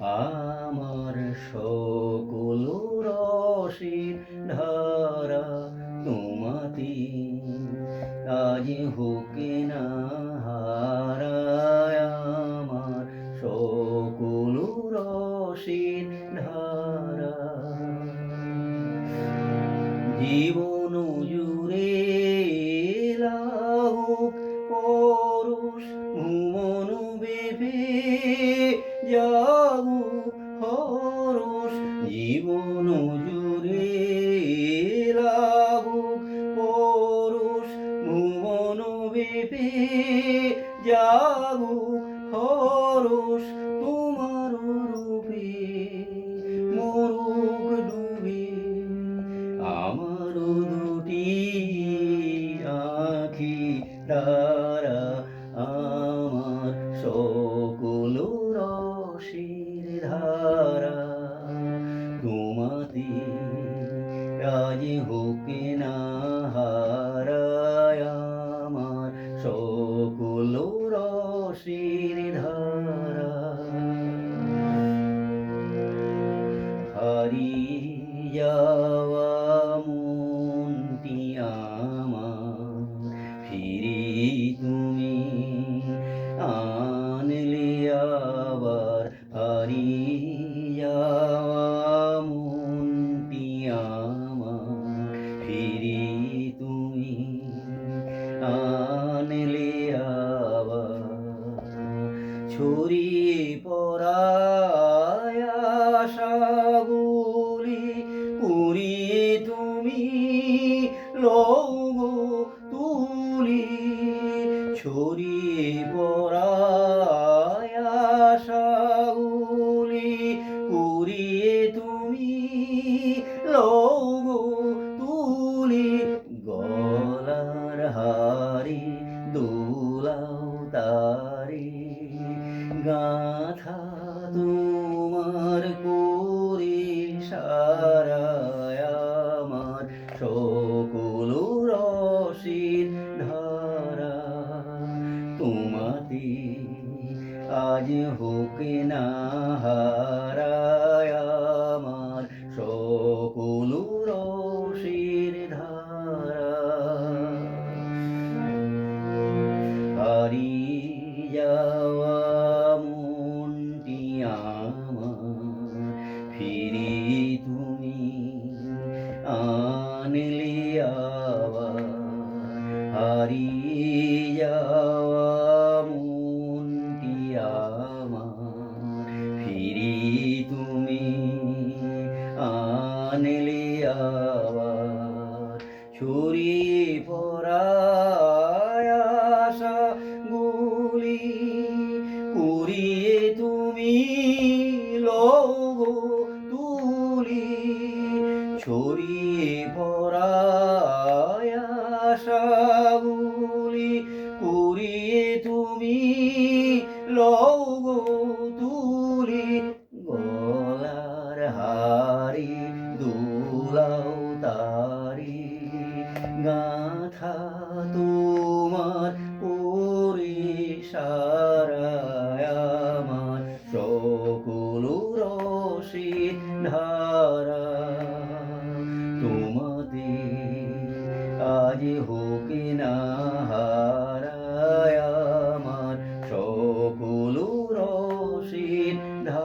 আমার সকল রসের ধারা তোমাতে আজ হোকে না হারায়। আমার সকল রসের ধারা জীবন জুড়ে লাহুক পরশ ভুবন বেবে জাগুক হরস। জীবন জুড়ে লাহুক পরশ ভুবন বেবে জাগুক হরস। তোমার রূপে মরুক ডুবে আমার দুটি আঁখি তারা। আমার সকল রসের ধারা তোমাতে আজ হোকে না হারায়। আমার সকল রসের ধারা হারিয়ে যাওয়া মনটি আমার ফিরে তুমি আনলে আবার। হারিয়ে যাওয়া মনটি আমার ফিরে তুমি আনলে আবার। ছড়িয়ে পড়া আশাগুলি কুড়িয়ে তুমি লও তুলি। ছড়িয়ে পড়া আশাগুলি কুড়িয়ে তুমি লও তুলি। গলার হারে দোলাও তারে গাথা তোমার করে সারায়। আমার সকল রসের ধারা তোমাতে আজ হোকে না হারায়। আমার সকল রসের ধারা হারিয়ে যাওয়া মনটি আমার ফিরে তুমি আনলে আবার। হারিয়ে যাওয়া মনটি আমার ফিরে তুমি আনলে আবার। ছড়িয়ে পড়া আশাগুলি কুড়িয়ে তুমি লও তুলি। ছড়িয়ে পড়া আশাগুলি কুড়িয়ে তুমি লও তুলি। গলার হারে দোলাও তারে গাথা তোমার করে সারায়। আমার সকল রসের ধারা তোমাতে আজ হোকে না হারায়। আমার সকল রসের ধারা।